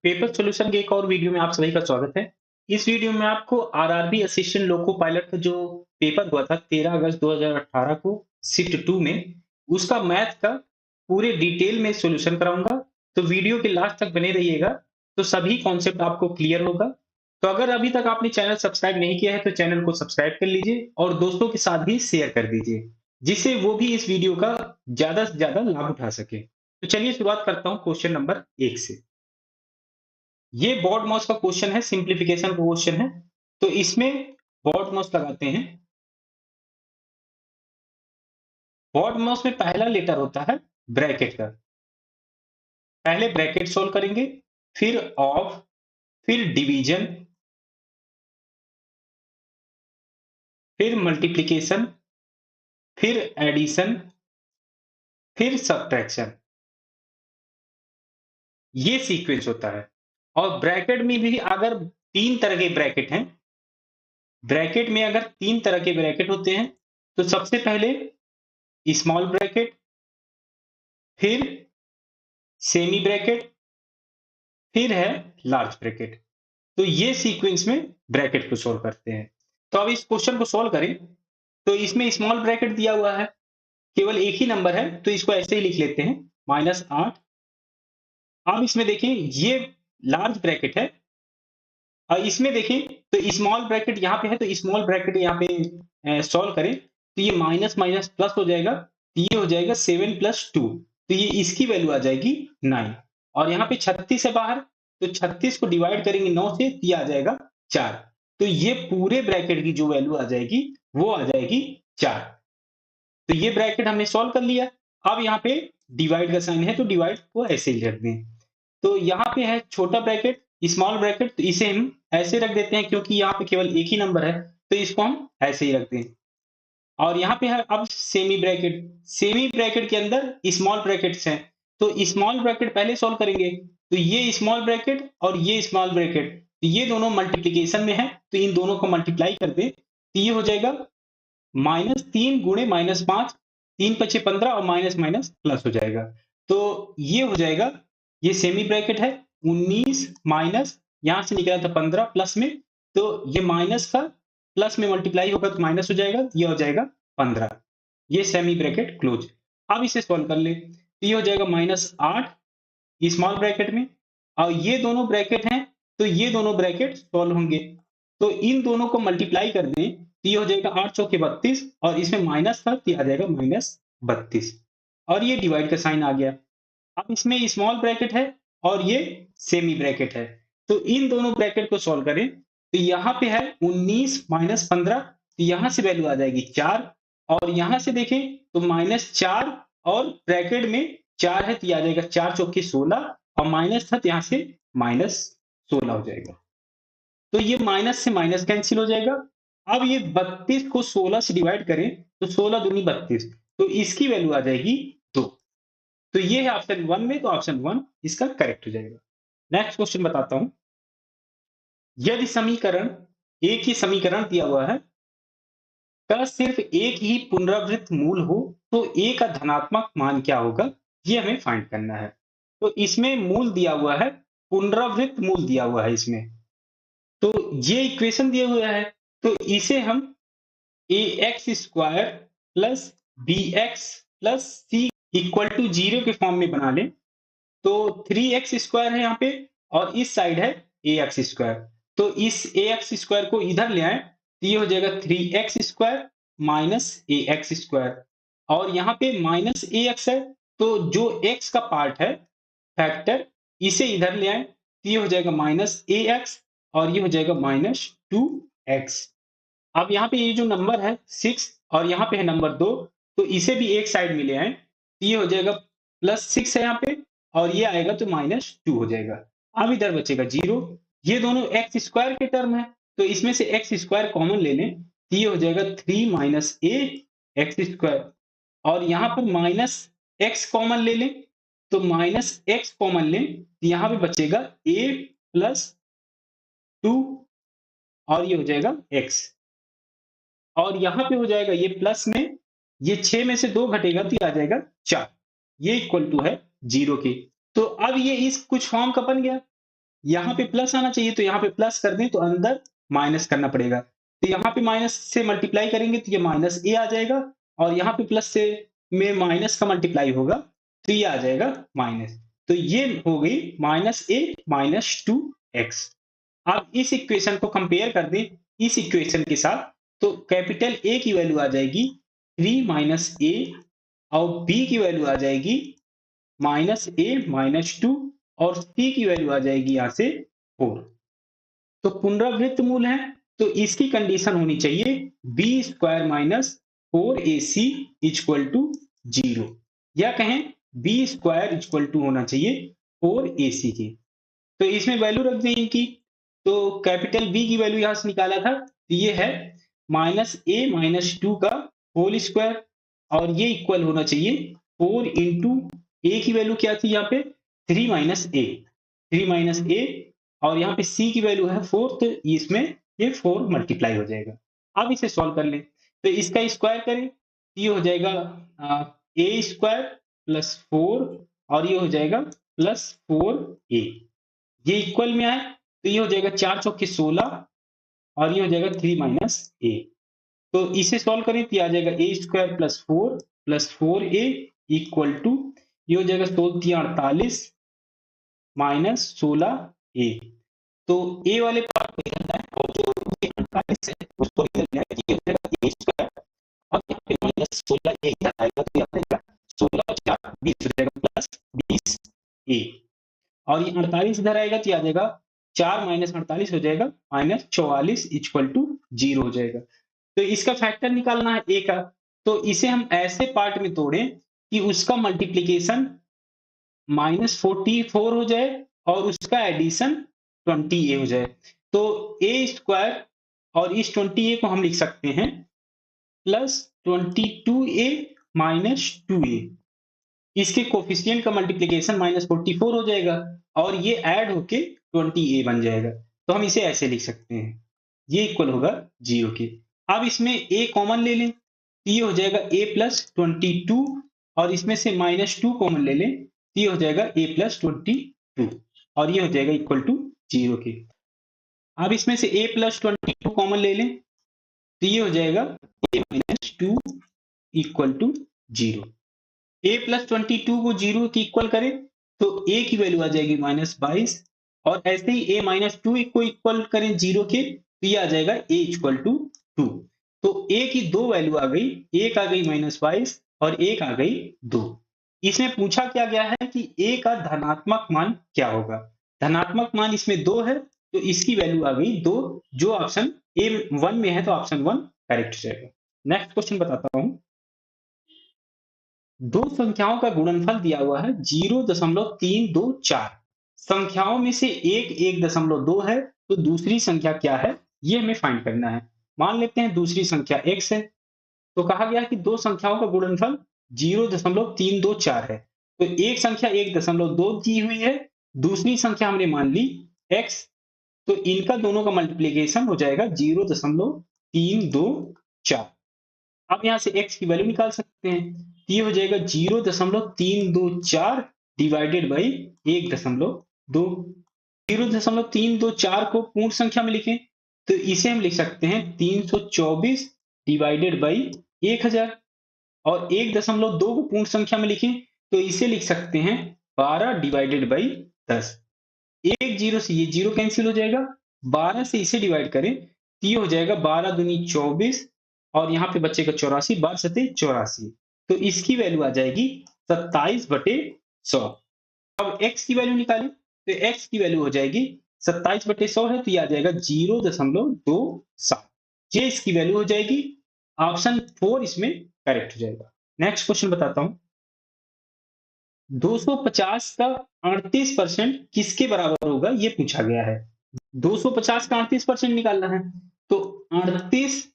Paper solution के एक और वीडियो में आप सभी का स्वागत है। इस वीडियो में आपको आरआरबी असिस्टेंट लोको पायलट का जो पेपर हुआ था 13 अगस्त 2018 को शिफ्ट 2 में, उसका मैथ का पूरे डिटेल में सॉल्यूशन कराऊंगा। तो वीडियो के लास्ट तक बने रहिएगा, तो सभी कॉन्सेप्ट आपको क्लियर होगा। तो अगर अभी तक आपने चैनल सब्सक्राइब नहीं किया है तो चैनल को सब्सक्राइब कर लीजिए और दोस्तों के साथ भी शेयर कर दीजिए, जिससे वो भी इस वीडियो का ज्यादा से ज्यादा लाभ उठा सके। तो चलिए शुरुआत करता हूँ क्वेश्चन नंबर 1 से। ये बॉड मॉस का क्वेश्चन है, सिंप्लीफिकेशन का क्वेश्चन है। तो इसमें बॉड मॉस लगाते हैं। बॉड मॉस में पहला लेटर होता है ब्रैकेट का। पहले ब्रैकेट सोल्व करेंगे, फिर ऑफ, फिर डिवीजन, फिर मल्टीप्लिकेशन, फिर एडिशन, फिर सब्ट्रैक्शन। ये सीक्वेंस होता है। और ब्रैकेट में भी अगर तीन तरह के ब्रैकेट हैं, ब्रैकेट में अगर तीन तरह के ब्रैकेट होते हैं, तो सबसे पहले स्मॉल ब्रैकेट, फिर सेमी ब्रैकेट, फिर है लार्ज ब्रैकेट। तो ये सीक्वेंस में ब्रैकेट को सोल्व करते हैं। तो अब इस क्वेश्चन को सोल्व करें। तो इसमें स्मॉल ब्रैकेट दिया हुआ है, केवल एक ही नंबर है, तो इसको ऐसे ही लिख लेते हैं -8। अब इसमें देखें, ये लार्ज ब्रैकेट है और इसमें देखें तो स्मॉल ब्रैकेट यहाँ पे है, तो स्मॉल ब्रैकेट यहाँ पे सॉल्व करें तो ये माइनस माइनस प्लस हो जाएगा, तो ये हो जाएगा 7 + 2, तो ये इसकी वैल्यू आ जाएगी 9। और यहाँ पे 36 है बाहर, तो 36 को डिवाइड करेंगे 9 से, तो ये आ जाएगा 4। तो ये पूरे ब्रैकेट की जो वैल्यू आ जाएगी वो आ जाएगी 4। तो ये ब्रैकेट हमने सॉल्व कर लिया। अब यहाँ पे डिवाइड का साइन है, तो डिवाइड को ऐसे ही रख दें। तो यहाँ पे है छोटा ब्रैकेट, स्मॉल ब्रैकेट, तो इसे हम ऐसे रख देते हैं क्योंकि यहाँ पे केवल एक ही नंबर है, तो इसको हम ऐसे ही रख दें। और यहाँ पे है अब सेमी ब्रैकेट। सेमी ब्रैकेट के अंदर स्मॉल ब्रैकेट्स हैं, तो स्मॉल ब्रैकेट पहले सॉल्व करेंगे। तो ये स्मॉल ब्रैकेट और ये स्मॉल ब्रैकेट, तो ये दोनों मल्टीप्लीकेशन में है, तो इन दोनों को मल्टीप्लाई कर दे, तो ये हो जाएगा -3 गुणे -5, 3 × 5 = 15 और माइनस माइनस प्लस हो जाएगा। तो ये हो जाएगा, ये सेमी ब्रैकेट है, 19 माइनस यहां से निकला था 15 प्लस में, तो ये माइनस का प्लस में मल्टीप्लाई होगा तो माइनस हो जाएगा, ये हो जाएगा 15। ये सेमी ब्रैकेट क्लोज। अब इसे सॉल्व कर ले, तो ये हो जाएगा -8 स्मॉल ब्रैकेट में, और ये दोनों ब्रैकेट हैं, तो ये दोनों ब्रैकेट सॉल्व होंगे। तो इन दोनों को मल्टीप्लाई कर दें, तो ये हो जाएगा 8 चौके 32, और इसमें माइनस था तो ये आ जाएगा -32, और ये डिवाइड का साइन आ गया। अब इसमें स्मॉल ब्रैकेट है और ये सेमी ब्रैकेट है, तो इन दोनों ब्रैकेट को सॉल्व करें, तो यहाँ पे है 19 - 15, तो यहाँ से वैल्यू आ जाएगी 4, और यहाँ से देखें तो -4, और ब्रैकेट में 4 है तो ये आ जाएगा 4 चौके 16, और माइनस था तो यहाँ से -16 हो जाएगा। तो ये माइनस से माइनस कैंसिल हो जाएगा। अब ये 32 को 16 से डिवाइड करें, तो 16 दूनी 32, तो इसकी वैल्यू आ जाएगी 2। तो ये है ऑप्शन 1 में, तो ऑप्शन 1 इसका करेक्ट हो जाएगा। नेक्स्ट क्वेश्चन बताता हूं। यदि समीकरण, एक ही समीकरण दिया हुआ है, का सिर्फ एक ही पुनरावृत्त मूल हो, तो ए का धनात्मक मान क्या होगा, ये हमें फाइंड करना है। तो इसमें मूल दिया हुआ है, पुनरावृत्त मूल दिया हुआ है इसमें। तो ये इक्वेशन दिया हुआ है, तो इसे हम ax² plus bx plus c equal to 0 के फॉर्म में बना लें। तो 3x² है यहाँ पे, और इस साइड है ax²। तो इस ax² को इधर ले आए, तो ये हो जाएगा 3x² माइनस ax², और यहाँ पे माइनस ax है, तो जो x का पार्ट है फैक्टर, इसे इधर ले आए, तो ये हो जाएगा -ax, और ये हो जाएगा -2x। अब यहाँ पे ये जो नंबर है 6, और यहाँ पे है नंबर 2, तो इसे भी एक साइड में ले आए, तो ये हो जाएगा +6 है यहाँ पे, और ये आएगा तो -2 हो जाएगा। अब इधर बचेगा 0। ये दोनों x² के टर्म है, तो इसमें से x² कॉमन ले लें, तो ये हो जाएगा 3 - ax², और यहाँ पर -x कॉमन ले लें, तो -x कॉमन लें, तो यहाँ पे बचेगा a + 2, और ये हो जाएगा x, और यहाँ पे हो जाएगा ये प्लस में, ये 6 में से 2 घटेगा तो ये आ जाएगा 4, ये इक्वल टू है 0 के। तो अब ये इस कुछ फॉर्म का बन गया। यहाँ पे प्लस आना चाहिए, तो यहाँ पे प्लस कर दें तो अंदर माइनस करना पड़ेगा। तो यहाँ पे माइनस से मल्टीप्लाई करेंगे तो ये माइनस ए आ जाएगा, और यहाँ पे प्लस से में माइनस का मल्टीप्लाई होगा तो ये आ जाएगा माइनस। तो ये हो गई माइनस ए माइनस 2x। अब इस इक्वेशन को कंपेयर कर दें इस इक्वेशन के साथ, तो कैपिटल ए की वैल्यू आ जाएगी 3 माइनस ए, और बी की वैल्यू आ जाएगी माइनस ए माइनस 2, और सी की वैल्यू आ जाएगी यहाँ से 4। तो पुनरावृत्त मूल है, तो इसकी कंडीशन होनी चाहिए B square minus 4ac equal to 0, या कहें बी स्क्वायर इक्वल टू होना चाहिए 4ac के। तो इसमें वैल्यू रख दें इनकी, तो कैपिटल बी की वैल्यू यहां से निकाला था, तो ये है माइनस ए माइनस 2 का होल स्क्वायर, और ये इक्वल होना चाहिए 4 इंटू ए की वैल्यू क्या थी यहाँ पे 3 माइनस ए, 3 माइनस ए, और यहाँ पे सी की वैल्यू है 4, तो इसमें ये 4 मल्टीप्लाई हो जाएगा। अब इसे सॉल्व कर लें, तो इसका स्क्वायर करें, ये हो जाएगा ए स्क्वायर प्लस 4, और ये हो जाएगा प्लस 4a। ये इक्वल में आए तो ये हो जाएगा 4 चौके 16, और ये हो जाएगा 3 माइनस ए। तो इसे सॉल्व करें तो ये आ जाएगा a square plus 4a equal to, ये हो जाएगा 16 48 माइनस 16a। तो ए वाले पार्ट को निकलना है, और जो ये 48 है उसको निकलना है, ये हो जाएगा ए स्क्वायर, और यहाँ पे माइनस 16a इधर आएगा तो ये आ जाएगा 16 और 4 20 हो जाएगा प्लस 20a, और ये 48 इधर आएगा तो ये आ जाएगा 4 माइनस 48 हो जाएगा माइनस 44 इक्वल टू 0 हो जाएगा। तो इसका फैक्टर निकालना है ए का, तो इसे हम ऐसे पार्ट में तोड़ें कि उसका मल्टीप्लीकेशन -44 हो जाए और उसका एडिशन 20a हो जाए। तो ए स्क्वायर और इस 20a को हम लिख सकते हैं प्लस 22a माइनस 2a। इसके कोफिशिएंट का मल्टीप्लीकेशन -44 हो जाएगा, और ये ऐड होके 20a बन जाएगा। तो हम इसे ऐसे लिख सकते हैं, ये इक्वल होगा 0 के। अब इसमें a कॉमन ले लें, तो ये हो जाएगा a प्लस 22, और इसमें से -2 कॉमन ले लें, तो ये हो जाएगा a प्लस 22, और ये हो जाएगा इक्वल टू 0 के। अब इसमें से a प्लस 22 कॉमन ले लें, तो ये हो जाएगा a minus 2 equal to 0। a plus 22 को 0 के इक्वल करें तो a की वैल्यू आ जाएगी -22, और ऐसे ही a माइनस 2 को इक्वल करें 0 के तो ये आ जाएगा a इक्वल टू 2। तो a की दो वैल्यू आ गई, एक आ गई -22 और एक आ गई 2। इसमें पूछा क्या गया है कि a का धनात्मक मान क्या होगा। धनात्मक मान इसमें 2 है, तो इसकी वैल्यू आ गई 2, जो ऑप्शन ए 1 में है, तो ऑप्शन 1 करेक्ट हो जाएगा। नेक्स्ट क्वेश्चन बताता हूं। दो संख्याओं का गुणनफल दिया हुआ है 0.324। संख्याओं में से एक 1.2 है, तो दूसरी संख्या क्या है ये हमें फाइंड करना है। मान लेते हैं दूसरी संख्या x है, तो कहा गया कि दो संख्याओं का गुणनफल 0.324 है। तो एक संख्या 1.2 दी हुई है, दूसरी संख्या हमने मान ली x, तो इनका दोनों का मल्टीप्लीकेशन हो जाएगा 0.324। अब यहाँ से x की वैल्यू निकाल सकते हैं, ये हो जाएगा 0.324 डिवाइडेड बाई 1.2। 0.324 को पूर्ण संख्या में लिखें तो इसे हम लिख सकते हैं 324 डिवाइडेड बाई 1000, और 1.2 को पूर्ण संख्या में लिखें तो इसे लिख सकते हैं 12 डिवाइडेड बाई 10। एक जीरो से ये जीरो कैंसिल हो जाएगा, 12 से इसे डिवाइड करें तो ये हो जाएगा 12 दूनी 24, और यहाँ पे बचेगा 84, 12 सते 84, तो इसकी वैल्यू आ जाएगी 27/100। अब x की वैल्यू निकालें तो x की वैल्यू हो जाएगी 27/100 है, तो ये आ जाएगा 0.27। ये इसकी वैल्यू हो जाएगी, ऑप्शन 4 इसमें करेक्ट हो जाएगा। नेक्स्ट क्वेश्चन बताता हूं। 250 का 38% किसके बराबर होगा ये पूछा गया है। 250 का 38% निकालना है, तो 38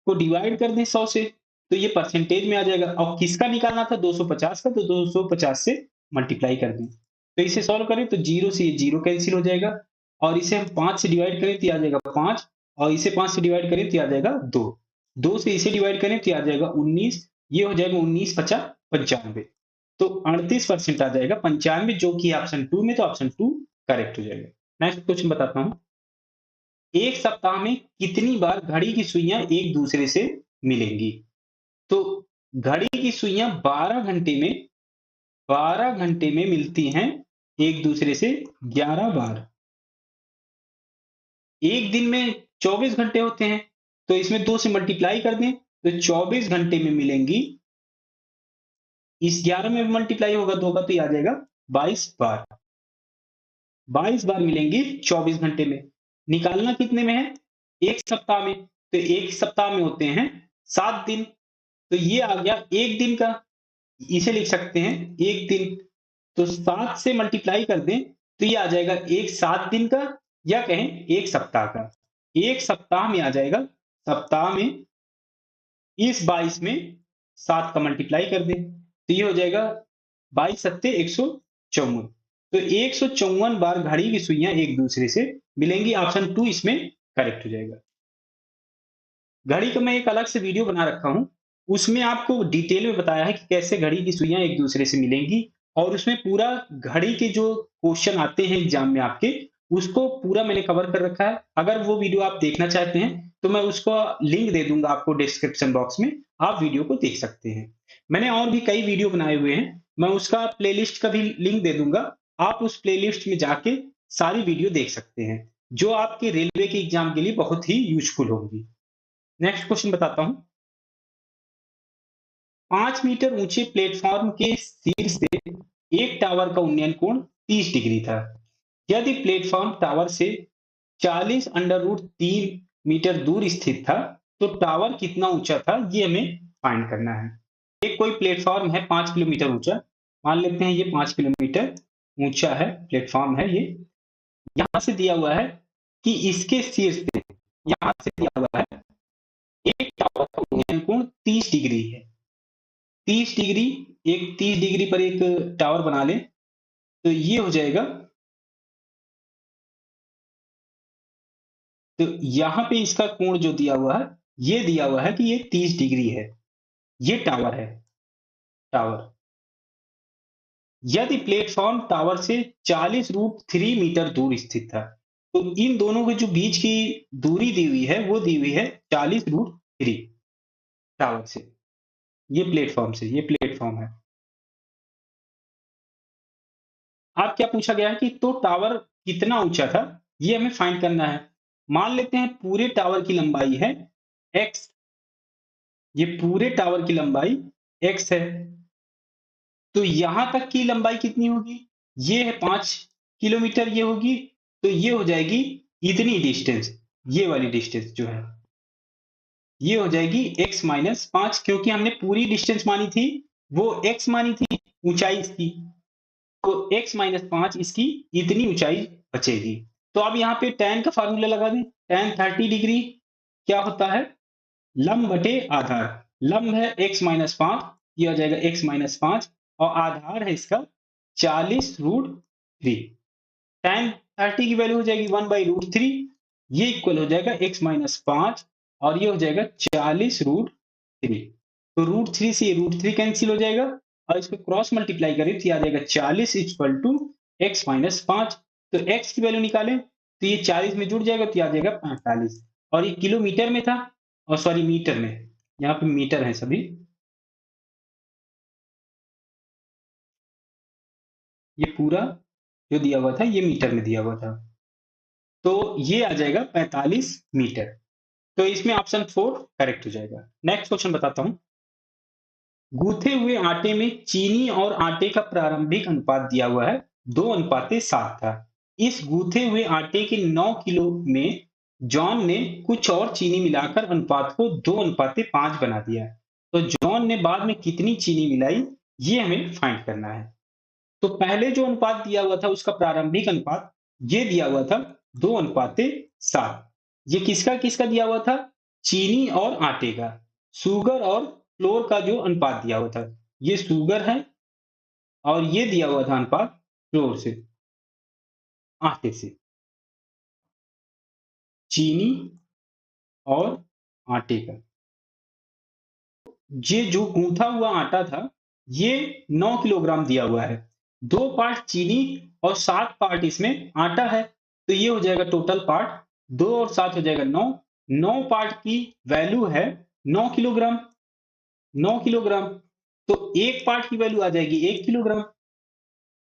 को डिवाइड कर दें 100 से, तो ये परसेंटेज में आ जाएगा। और किसका निकालना था 250 का, तो 250 से मल्टीप्लाई कर दें, तो इसे सॉल्व करें तो 0 से ये 0 कैंसिल हो जाएगा, और इसे हम 5 से डिवाइड करें तो ये आ जाएगा 5, और इसे 5 से डिवाइड करें तो ये आ जाएगा 2, 2 से इसे डिवाइड करें तो ये आ जाएगा 19, ये हो जाएगा 19 50 95, तो 38% आ जाएगा 95, जो कि ऑप्शन 2 में, तो ऑप्शन 2 करेक्ट हो जाएगा। नेक्स्ट क्वेश्चन बताता हूं, एक सप्ताह में कितनी बार घड़ी की सुइयां एक दूसरे से मिलेंगी? तो घड़ी की सुइयां 12 घंटे में मिलती हैं एक दूसरे से 11 बार। एक दिन में 24 घंटे होते हैं, तो इसमें 2 से मल्टीप्लाई कर दें तो 24 घंटे में मिलेंगी। इस 11 में मल्टीप्लाई होगा 2 का तो ये आ जाएगा 22 बार। 22 बार मिलेंगी 24 घंटे में। निकालना कितने में है? एक सप्ताह में। तो एक सप्ताह में होते हैं 7 दिन, तो ये आ गया एक दिन का। इसे लिख सकते हैं एक दिन। तो 7 से मल्टीप्लाई कर दें तो ये आ जाएगा एक 7 दिन का, या कहें एक सप्ताह का। एक सप्ताह में आ जाएगा, सप्ताह में इस 22 में 7 का मल्टीप्लाई कर दें तो ये हो जाएगा 22 सत्ते 154। तो 154 बार घड़ी की सुइयां एक दूसरे से मिलेंगी। ऑप्शन 2 इसमें करेक्ट हो जाएगा। घड़ी का मैं एक अलग से वीडियो बना रखा हूं, उसमें आपको डिटेल में बताया है कि कैसे घड़ी की सुइयां एक दूसरे से मिलेंगी, और उसमें पूरा घड़ी के जो क्वेश्चन आते हैं एग्जाम में आपके, उसको पूरा मैंने कवर कर रखा है। अगर वो वीडियो आप देखना चाहते हैं तो मैं उसको लिंक दे दूंगा आपको डिस्क्रिप्शन बॉक्स में, आप वीडियो को देख सकते हैं। मैंने और भी कई वीडियो बनाए हुए हैं, मैं उसका प्लेलिस्ट का भी लिंक दे दूंगा। आप उस प्लेलिस्ट में जाके सारी वीडियो देख सकते हैं, जो आपके रेलवे के एग्जाम के लिए बहुत ही यूजफुल होंगी। नेक्स्ट क्वेश्चन बताता हूं, 5 मीटर ऊंचे प्लेटफॉर्म के शीर्ष से एक टावर का उन्नयन कोण 30 डिग्री था। यदि प्लेटफॉर्म टावर से 40√3 मीटर दूर स्थित था तो टावर कितना ऊंचा था, ये हमें फाइंड करना है। एक कोई प्लेटफॉर्म है 5 किलोमीटर ऊंचा, मान लेते हैं ये 5 किलोमीटर ऊंचा है, प्लेटफॉर्म है ये। यहां से दिया हुआ है कि इसके शीर्ष से, यहां से दिया हुआ है एक टावर का उन्नयन कोण 30 डिग्री है। 30 डिग्री, एक 30 डिग्री पर एक टावर बना लें तो ये हो जाएगा। तो यहां पे इसका कोण जो दिया हुआ है, ये दिया हुआ है कि ये 30 डिग्री है। ये टावर है, टावर। यदि प्लेटफॉर्म टावर से 40√3 मीटर दूर स्थित था, तो इन दोनों के जो बीच की दूरी दी हुई है वो दी हुई है 40√3 टावर से, ये प्लेटफॉर्म से, ये प्लेटफॉर्म है। अब क्या पूछा गया है कि तो टावर कितना ऊंचा था, ये हमें फाइंड करना है। मान लेते हैं पूरे टावर की लंबाई है x, ये पूरे टावर की लंबाई x है। तो यहां तक की लंबाई कितनी होगी? ये है 5 किलोमीटर, ये होगी। तो ये हो जाएगी इतनी डिस्टेंस, ये वाली डिस्टेंस जो है ये हो जाएगी x-5, क्योंकि हमने पूरी डिस्टेंस मानी थी, वो x मानी थी ऊंचाई इसकी। तो x-5 इसकी इतनी ऊंचाई बचेगी। तो अब यहाँ पे tan का फार्मूला लगा दें। tan 30 डिग्री क्या होता है? लंब बटे आधार। लंब है x-5, ये हो जाएगा x-5, और आधार है इसका 40√3। tan 30 की वैल्यू हो जाएगी 1/√3, ये इक्वल हो जाएगा x-5, और ये हो जाएगा 40√3। तो √3 से √3 कैंसिल हो जाएगा, और इसको क्रॉस मल्टीप्लाई करें तो ये आ जाएगा 40 इक्वल टू x-5। तो x की वैल्यू निकालें तो ये 40 में जुड़ जाएगा तो ये आ जाएगा 45, और ये किलोमीटर में था, और सॉरी मीटर में, यहाँ पे मीटर है सभी। ये पूरा जो दिया हुआ था ये मीटर में दिया हुआ था, तो ये आ जाएगा 45 मीटर। तो इसमें ऑप्शन 4 करेक्ट हो जाएगा। नेक्स्ट क्वेश्चन बताता हूं, गूथे हुए आटे में चीनी और आटे का प्रारंभिक अनुपात दिया हुआ है 2:7 था। इस गूथे हुए आटे के 9 किलो में जॉन ने कुछ और चीनी मिलाकर अनुपात को 2:5 बना दिया। तो जॉन ने बाद में कितनी चीनी मिलाई, ये हमें फाइंड करना है। तो पहले जो अनुपात दिया हुआ था उसका प्रारंभिक अनुपात ये दिया हुआ था 2:7। ये किसका किसका दिया हुआ था? चीनी और आटे का। शुगर और फ्लोर का जो अनुपात दिया हुआ था, ये शुगर है, और ये दिया हुआ था अनुपात फ्लोर से, आटे से। चीनी और आटे का, ये जो गूंथा हुआ आटा था ये 9 किलोग्राम दिया हुआ है। 2 पार्ट चीनी और 7 पार्ट इसमें आटा है। तो ये हो जाएगा टोटल पार्ट, 2 और 7 हो जाएगा 9। 9 पार्ट की वैल्यू है 9 किलोग्राम, 9 किलोग्राम। तो एक पार्ट की वैल्यू आ जाएगी 1 किलोग्राम।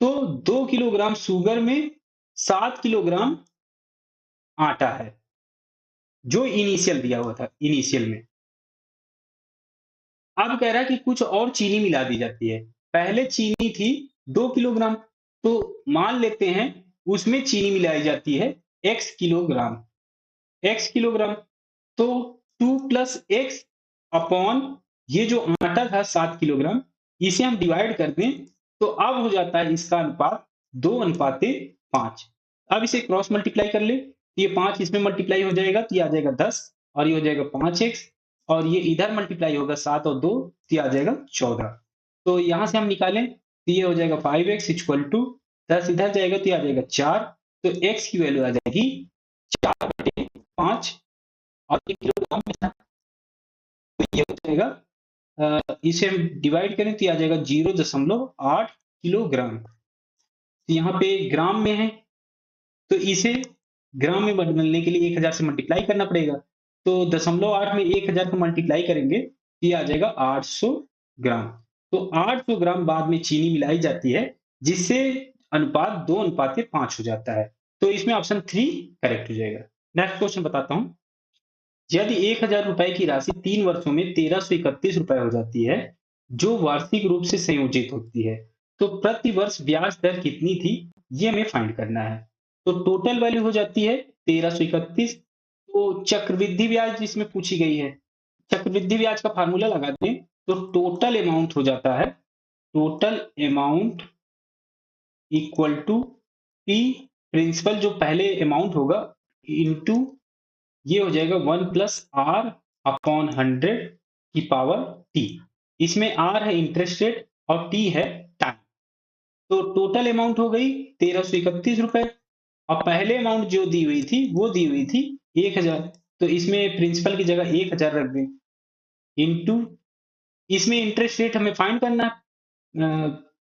तो 2 किलोग्राम शुगर में 7 किलोग्राम आटा है, जो इनिशियल दिया हुआ था, इनिशियल में। अब कह रहा है कि कुछ और चीनी मिला दी जाती है। पहले चीनी थी 2 किलोग्राम, तो मान लेते हैं उसमें चीनी मिलाई जाती है x किलोग्राम, x किलोग्राम। तो 2 प्लस एक्स अपॉन ये जो आटा था 7 किलोग्राम, इसे हम डिवाइड कर दें तो अब हो जाता है इसका अनुपात 2:5। अब इसे क्रॉस मल्टीप्लाई कर ले, तो ये 5 इसमें मल्टीप्लाई हो जाएगा तो ये आ जाएगा 10, और ये हो जाएगा 5x, और ये इधर मल्टीप्लाई होगा 7 और 2, तो ये आ जाएगा 14। तो यहाँ से हम निकालें तो ये हो जाएगा 5x इक्वल टू 10 इधर जाएगा तो ये आ जाएगा 4। तो x की वैल्यू आ जाएगी 4/5, और ये किलोग्राम में था, तो ये हो जाएगा इसे हम डिवाइड करें तो ये आ जाएगा 0.8 किलोग्राम। तो यहाँ पे ग्राम में है, तो इसे ग्राम में बदलने के लिए 1000 से मल्टीप्लाई करना पड़ेगा। तो 0.8 में 1000 को मल्टीप्लाई करेंगे तो ये आ जाएगा 800 ग्राम। तो 800 ग्राम बाद में चीनी मिलाई जाती है, जिससे अनुपात 2:5 हो जाता है। तो इसमें ऑप्शन 3 करेक्ट हो जाएगा। नेक्स्ट क्वेश्चन बताता हूँ। यदि 1000 रुपए की राशि 3 वर्षों में 1331 रुपए हो जाती है, जो वार्षिक रूप से संयोजित होती है, तो प्रति वर्ष ब्याज दर कितनी थी, ये हमें फाइंड करना है। तो टोटल वैल्यू हो जाती है 1331। तो चक्रवृद्धि ब्याज इसमें पूछी गई है। चक्रवृद्धि ब्याज का फार्मूला लगा दें तो टोटल अमाउंट हो जाता है, total amount equal to P principal, जो पहले अमाउंट होगा, इनटू ये हो जाएगा 1 प्लस आर अपॉन 100 की पावर टी। इसमें आर है इंटरेस्ट रेट और टी है टाइम। तो टोटल अमाउंट हो गई 1331 रुपए, और पहले अमाउंट जो दी हुई थी वो दी हुई थी 1000। तो इसमें प्रिंसिपल की जगह 1000 रख दें, इनटू इसमें इंटरेस्ट रेट हमें फाइंड करना है,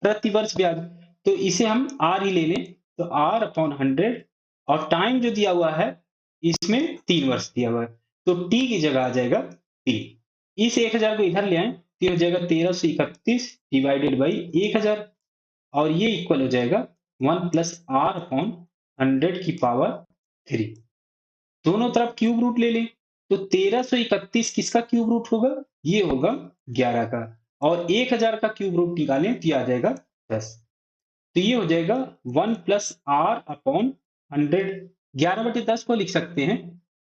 प्रति वर्ष ब्याज, तो इसे हम आर ही ले लें, तो आर अपॉन 100, और टाइम जो दिया हुआ है इसमें 3 वर्ष दिया हुआ है, तो टी की जगह आ जाएगा 3। इस 1000 को इधर ले आए तो ये हो जाएगा 1331 डिवाइडेड बाई 1000, और ये इक्वल हो जाएगा 1 प्लस आर अपॉन 100 की पावर 3। दोनों तरफ क्यूब रूट ले लें, तो 1331 किसका क्यूब रूट होगा, ये होगा 11 का, और 1000 का क्यूब रूट निकालें तो ये आ जाएगा 10। तो ये हो जाएगा 1 प्लस आर अपॉन 100। 11/10 को लिख सकते हैं,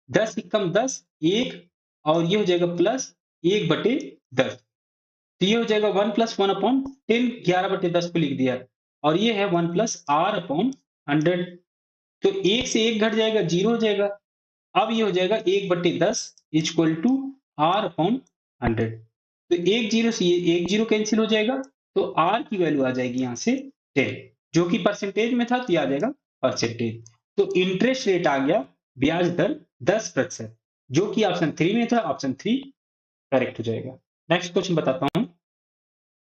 10 एकम 10 1, और ये हो जाएगा प्लस 1/10। तो ये हो जाएगा 1 प्लस 1 अपॉन 10, 11/10 को लिख दिया, और ये है 1 प्लस आर अपॉन 100। तो 1 से 1 घट जाएगा, 0 हो जाएगा। अब ये हो जाएगा 1/10 इक्वल टू आर अपॉन 100। तो एक जीरो से ये एक जीरो कैंसिल हो जाएगा, तो आर की वैल्यू आ जाएगी यहाँ से 10, जो कि परसेंटेज में था तो ये आ जाएगा परसेंटेज। तो इंटरेस्ट रेट आ गया ब्याज दर 10%, जो कि ऑप्शन 3 में था, ऑप्शन 3 करेक्ट हो जाएगा। नेक्स्ट क्वेश्चन बताता हूँ।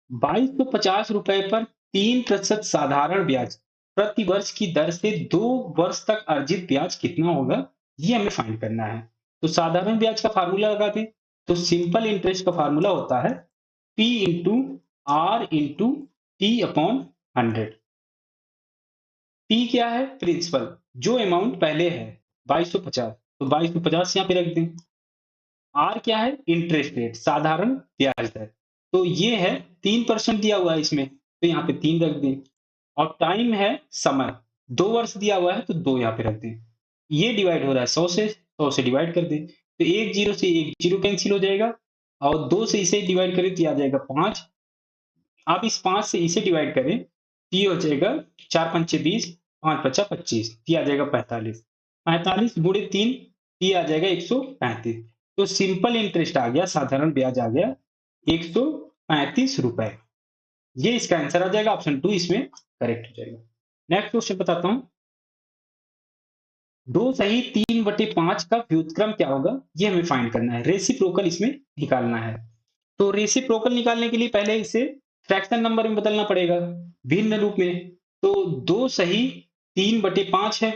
2250 रुपए पर 3% साधारण ब्याज प्रति वर्ष की दर से 2 वर्ष तक अर्जित ब्याज कितना होगा, ये हमें फाइंड करना है। तो साधारण ब्याज का फार्मूला लगा दें, तो सिंपल इंटरेस्ट का फार्मूला होता है P into R into T upon 100। P क्या है, प्रिंसिपल, जो अमाउंट पहले है 2250, तो 2250 यहाँ पे रख दें। आर क्या है, इंटरेस्ट रेट, साधारण ब्याज दर, तो ये है 3% दिया हुआ है इसमें, तो यहाँ पे 3 रख दें। और टाइम है समय, 2 वर्ष दिया हुआ है तो 2 यहाँ पे रख दें। ये डिवाइड हो रहा है 100 से, 100 से डिवाइड कर दें, तो एक जीरो से एक जीरो कैंसिल हो जाएगा, और 2 से इसे डिवाइड करें तो आ जाएगा 5। आप इस 5 से इसे डिवाइड करें तो ये हो जाएगा 4 पंचे 20, 5 पचा 25, ये आ जाएगा 45। 45 गुणे 3, ये आ जाएगा 135। तो सिंपल इंटरेस्ट आ गया, साधारण ब्याज आ गया 135 रुपए। ये इसका आंसर आ जाएगा, ऑप्शन 2 इसमें करेक्ट हो जाएगा। नेक्स्ट क्वेश्चन बताता हूं। 2 सही 3/5 का व्युत्क्रम क्या होगा, ये हमें फाइंड करना है, रेसिप्रोकल इसमें निकालना है। तो रेसिप्रोकल निकालने के लिए पहले इसे फ्रैक्शन नंबर में बदलना पड़ेगा, भिन्न रूप में। तो 2 सही 3/5 है,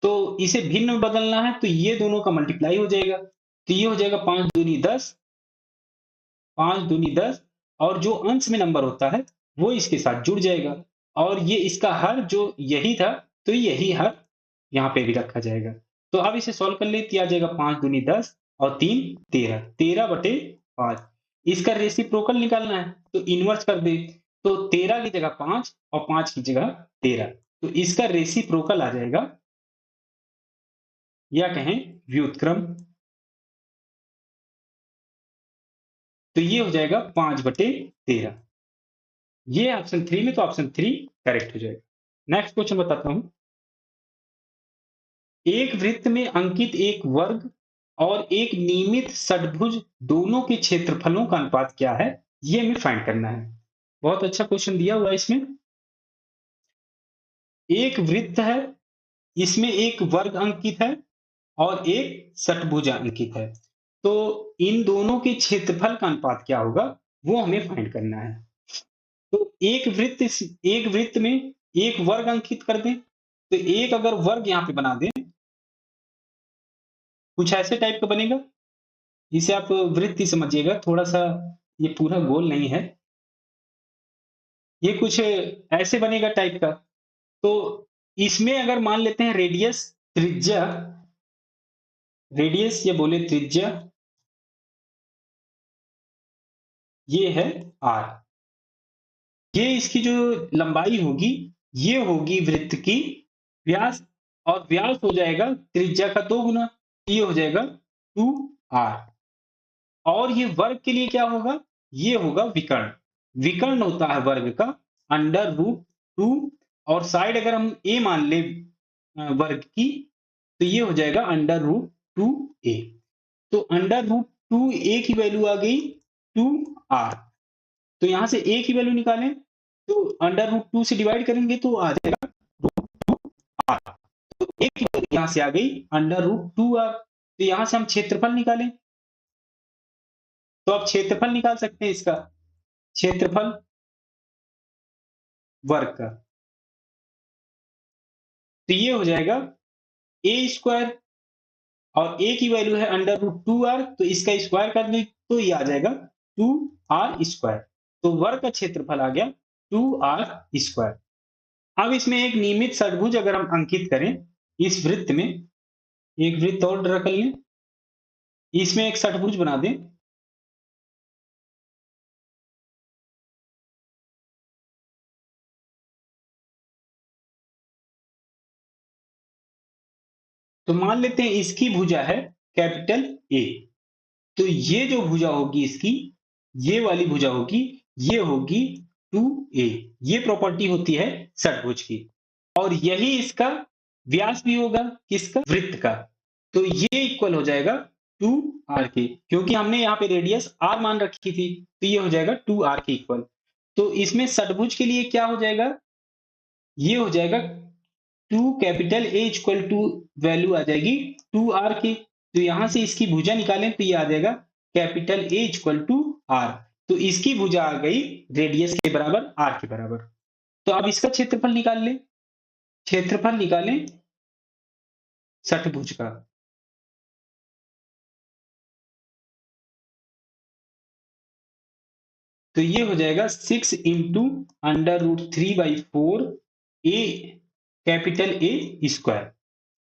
तो इसे भिन्न में बदलना है तो ये दोनों का मल्टीप्लाई हो जाएगा, तो ये हो जाएगा 5 दूनी 10, 5 दूनी 10, और जो अंश में नंबर होता है वो इसके साथ जुड़ जाएगा, और ये इसका हर जो यही था, तो यही हर यहाँ पे भी रखा जाएगा। तो अब इसे सॉल्व कर ले तो आ जाएगा 5 दूनी 10 और 3 13, 13/5। इसका रेसिप्रोकल निकालना है तो इनवर्स कर दे, तो 13 की जगह 5 और 5 की जगह 13, तो इसका रेसिप्रोकल आ जाएगा, या कहें व्युत्क्रम, तो ये हो जाएगा 5/13। ये ऑप्शन 3 में, तो ऑप्शन 3 करेक्ट हो जाएगा। नेक्स्ट क्वेश्चन बताता हूं। एक वृत्त में अंकित एक वर्ग और एक नियमित षट्भुज दोनों के क्षेत्रफलों का अनुपात क्या है, ये हमें फाइंड करना है। बहुत अच्छा क्वेश्चन दिया हुआ है इसमें। एक वृत्त है, इसमें एक वर्ग अंकित है और एक षट्भुज अंकित है, तो इन दोनों के क्षेत्रफल का अनुपात क्या होगा वो हमें फाइंड करना है। तो एक वृत्त में एक वर्ग अंकित कर दें, तो एक अगर वर्ग यहाँ पे बना दें, कुछ ऐसे टाइप का बनेगा। इसे आप वृत्त ही समझिएगा, थोड़ा सा ये पूरा गोल नहीं है, ये कुछ ऐसे बनेगा टाइप का। तो इसमें अगर मान लेते हैं रेडियस, त्रिज्या, रेडियस या बोले त्रिज्या, ये है आर, ये इसकी जो लंबाई होगी ये होगी वृत्त की व्यास, और व्यास हो जाएगा त्रिज्या का 2 गुना, ये हो जाएगा 2r। और ये वर्ग के लिए क्या होगा, ये होगा विकर्ण, विकर्ण होता है वर्ग का √2, और साइड अगर हम a मान ले वर्ग की, तो ये हो जाएगा √2a। तो √2a की वैल्यू आ गई 2r, तो यहां से a की वैल्यू निकालें, तो √2 से डिवाइड करेंगे तो आ जाएगा r, तो a की वैल्यू यहां से आ गई √2r। तो यहां से हम क्षेत्रफल निकालें, तो आप क्षेत्रफल निकाल सकते हैं इसका, क्षेत्रफल वर्ग का, तो ये हो जाएगा a स्क्वायर, और a की वैल्यू है √2r, तो इसका स्क्वायर कर दें तो ये आ जाएगा 2r स्क्वायर, तो वर्ग का क्षेत्रफल आ गया 2r स्क्वायर। अब इसमें एक नियमित षट्भुज अगर हम अंकित करें इस वृत्त में, एक वृत्त और ड्रा कर लें, इसमें एक षट्भुज बना दें, तो मान लेते हैं इसकी भुजा है कैपिटल ए, तो ये जो भुजा होगी इसकी, ये वाली भुजा होगी, ये होगी 2a, ये प्रॉपर्टी होती है षट्भुज की, और यही इसका व्यास भी होगा किसका, वृत्त का, तो ये इक्वल हो जाएगा 2r के, क्योंकि हमने यहाँ पे रेडियस r मान रखी थी, तो ये हो जाएगा 2r के इक्वल। तो इसमें षट्भुज के लिए क्या हो जाएगा, ये हो जाएगा 2 capital A equal to value आ जाएगी 2r की, तो यहां से इसकी भुजा निकालें तो ये आ जाएगा capital A equal to r, तो इसकी भुजा आ गई रेडियस के बराबर r के बराबर। तो अब इसका क्षेत्रफल निकाल लें, क्षेत्रफल निकालें षट्भुज का, तो ये हो जाएगा 6 into √3/4 a capital A square.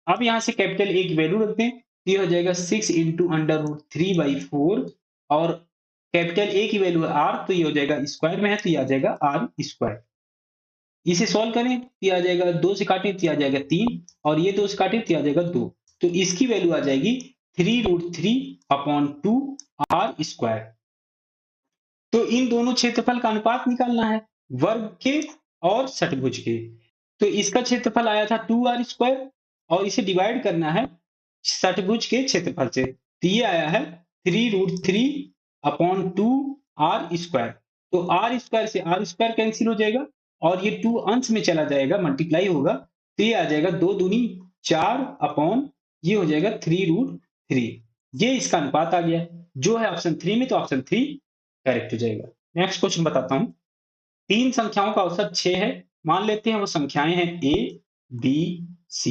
अब यहां से कैपिटल A की वैल्यू रखते हैं, तो ये हो जाएगा 6 इंटू √3/4, और कैपिटल A की वैल्यू है r, तो ये हो जाएगा स्क्वायर में है, तो ये आ जाएगा r स्क्वायर। इसे सॉल्व करें तो ये आ जाएगा, 2 से काटें तो ये आ जाएगा 3, और ये 2 से काटें तो ये आ जाएगा 2, तो इसकी वैल्यू आ जाएगी 3√3/2 r स्क्वायर। तो इन दोनों क्षेत्रफल का अनुपात निकालना है, वर्ग के और षट्भुज के। तो इसका क्षेत्रफल आया था 2r स्क्वायर, और इसे डिवाइड करना है षट्भुज के क्षेत्रफल से, तो ये आया है 3√3/2 r स्क्वायर। तो r स्क्वायर से r स्क्वायर कैंसिल हो जाएगा, और ये 2 अंश में चला जाएगा, मल्टीप्लाई होगा, तो ये आ जाएगा 2 दूनी 4 अपॉन, ये हो जाएगा 3√3, ये इसका अनुपात आ गया, जो है ऑप्शन 3 में, तो ऑप्शन 3 करेक्ट हो जाएगा। नेक्स्ट क्वेश्चन बताता हूं। 3 संख्याओं का औसत 6 है, मान लेते हैं वो संख्याएं हैं a b c,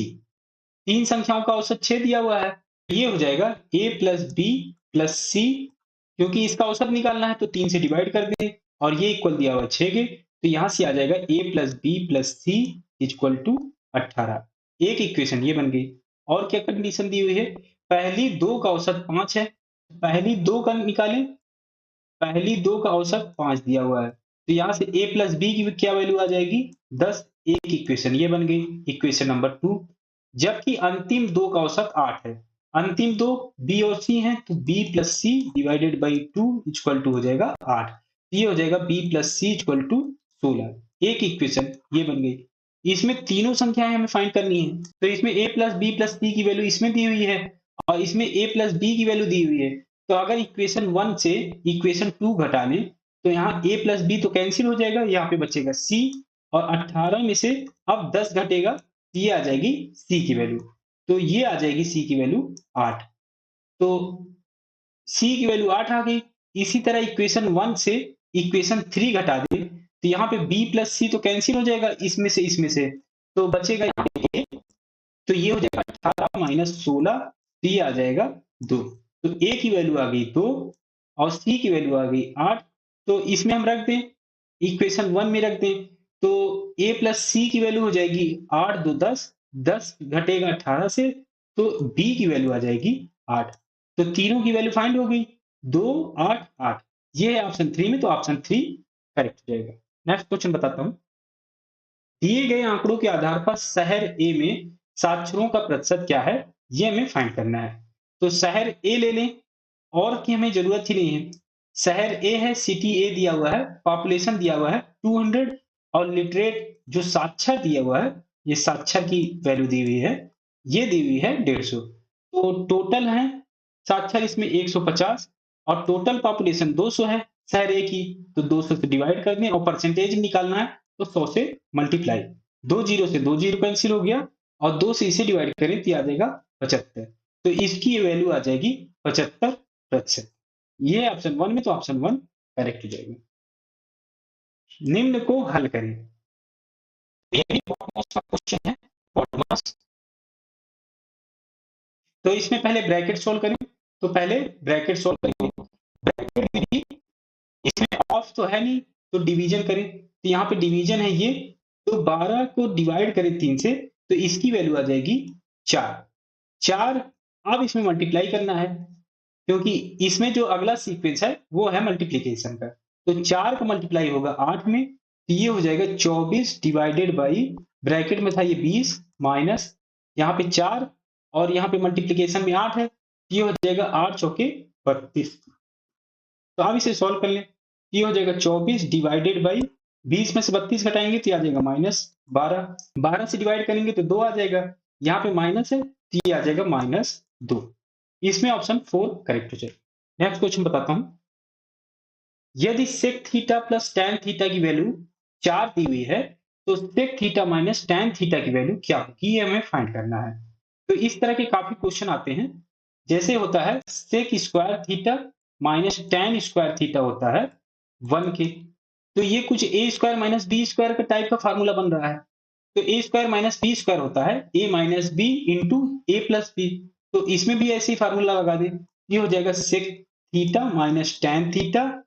तीन संख्याओं का औसत 6 दिया हुआ है, ये हो जाएगा a प्लस बी प्लस सी, क्योंकि इसका औसत निकालना है तो 3 से डिवाइड कर दें और ये इक्वल दिया हुआ 6 के, तो यहाँ से आ जाएगा a plus B plus C equal to 18। एक इक्वेशन ये बन गई। और क्या कंडीशन दी हुई है, पहली दो का औसत 5 है, पहली दो का निकालें, पहली दो का औसत 5 दिया हुआ है, तो यहाँ से a प्लस बी की क्या वैल्यू आ जाएगी 10। एक इक्वेशन ये बन गई, इक्वेशन नंबर 2। जबकि अंतिम दो का औसत 8 है, अंतिम दो b और c हैं, तो b plus C divided by 2 equal to हो जाएगा 8। ये हो जाएगा b plus C equal to 16। एक इक्वेशन ये बन गई। इसमें तीनों संख्याएं हमें फाइंड करनी है, तो इसमें a प्लस बी प्लस सी की वैल्यू इसमें दी हुई है और इसमें a प्लस बी की वैल्यू दी हुई है। तो अगर इक्वेशन 1 से इक्वेशन 2 घटा लें तो यहाँ a प्लस बी तो कैंसिल हो जाएगा, यहाँ पे बचेगा c और 18 में से अब 10 घटेगा, ये आ जाएगी c की वैल्यू, तो ये आ जाएगी c की वैल्यू 8। तो c की वैल्यू 8 आ गई। इसी तरह इक्वेशन 1 से इक्वेशन 3 घटा दें तो यहाँ पे b प्लस सी तो कैंसिल हो जाएगा इसमें से, तो बचेगा a, तो ये हो जाएगा 18 माइनस 16, तो ये आ जाएगा 2। तो a की वैल्यू आ गई 2 और c की वैल्यू आ गई 8। तो इसमें हम रख दें, इक्वेशन 1 में रख दें, तो a प्लस सी की वैल्यू हो जाएगी 8 2 10, 10 घटेगा 18 से, तो b की वैल्यू आ जाएगी 8। तो तीनों की वैल्यू फाइंड हो गई, 2 8 8। ये है ऑप्शन 3 में, तो ऑप्शन 3 करेक्ट हो जाएगा। नेक्स्ट क्वेश्चन बताता हूं। दिए गए आंकड़ों के आधार पर शहर ए में साक्षरों का प्रतिशत क्या है, ये हमें फाइंड करना है। तो शहर ए ले लें, और की हमें जरूरत ही नहीं है। शहर ए है, सिटी ए दिया हुआ है, पॉपुलेशन दिया हुआ है 200 और लिटरेट जो साक्षर दिया हुआ है, ये साक्षर की वैल्यू दी हुई है, ये दी हुई है 150। तो टोटल है साक्षर इसमें 150 और टोटल पॉपुलेशन 200 है शहर ए की, तो 200 से डिवाइड कर दें और परसेंटेज निकालना है तो 100 से मल्टीप्लाई, दो जीरो से दो जीरो कैंसिल हो गया और 2 से इसे डिवाइड करें तो आ जाएगा 75। तो इसकी वैल्यू आ जाएगी 75%। ये ऑप्शन 1 में, तो ऑप्शन 1 करेक्ट हो जाएगा। निम्न को हल करें। ये भी बहुत मस्त क्वेश्चन है, बहुत मस्त। तो इसमें पहले ब्रैकेट सोल्व करें, तो पहले ब्रैकेट सोल्व करेंगे। ब्रैकेट में भी इसमें ऑफ तो है नहीं, तो डिवीजन करें, तो यहाँ पे डिवीजन है ये, तो 12 को डिवाइड करें 3 से, तो इसकी वैल्यू आ जाएगी 4। 4 अब इसमें मल्टीप्लाई करना है, क्योंकि इसमें जो अगला सीक्वेंस है वो है मल्टीप्लीकेशन का, तो 4 का मल्टीप्लाई होगा 8 में, तो ये हो जाएगा 24 डिवाइडेड बाई, ब्रैकेट में था ये 20 माइनस यहाँ पे 4 और यहाँ पे मल्टीप्लीकेशन में 8 है, ये हो जाएगा 8 चौके 32। तो अब इसे सॉल्व कर लें, ये हो जाएगा 24 डिवाइडेड बाई 20 में से 32 घटाएंगे तो आ जाएगा माइनस 12, 12 से डिवाइड करेंगे तो 2 आ जाएगा, यहाँ पे माइनस है तो ये आ जाएगा माइनस 2। इसमें ऑप्शन 4 करेक्ट हो जाएगा। नेक्स्ट क्वेश्चन बताता हूं। यदि sec theta plus tan theta की वैल्यू 4 दी हुई है तो sec theta minus tan theta की वैल्यू क्या होगी, ये हमें फाइंड करना है। तो इस तरह के काफी क्वेश्चन आते हैं, जैसे होता है sec square theta minus tan square theta होता है 1 के, तो ये कुछ A square minus B square का टाइप का फार्मूला बन रहा है। तो A square minus B square होता है A minus B into A plus B, तो इसमें भी ऐसे ही फार्मूला लगा दे, ये हो जाएगा sec theta minus tan theta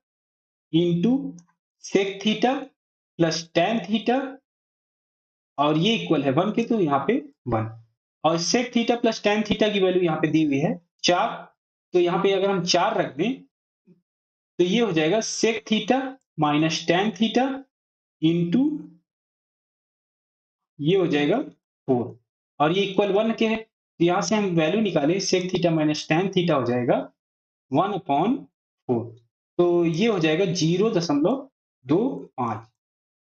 into sec theta plus tan theta, और ये इक्वल है 1 के, तो यहाँ पे 1। और sec theta plus tan theta की वैल्यू यहाँ पे दी हुई है 4, तो यहाँ पे अगर हम 4 रख दें तो ये हो जाएगा sec theta minus tan theta into ये हो जाएगा 4 और ये इक्वल 1 के है, तो यहाँ से हम वैल्यू निकालें sec theta minus tan theta हो जाएगा 1/4, तो ये हो जाएगा 0.25।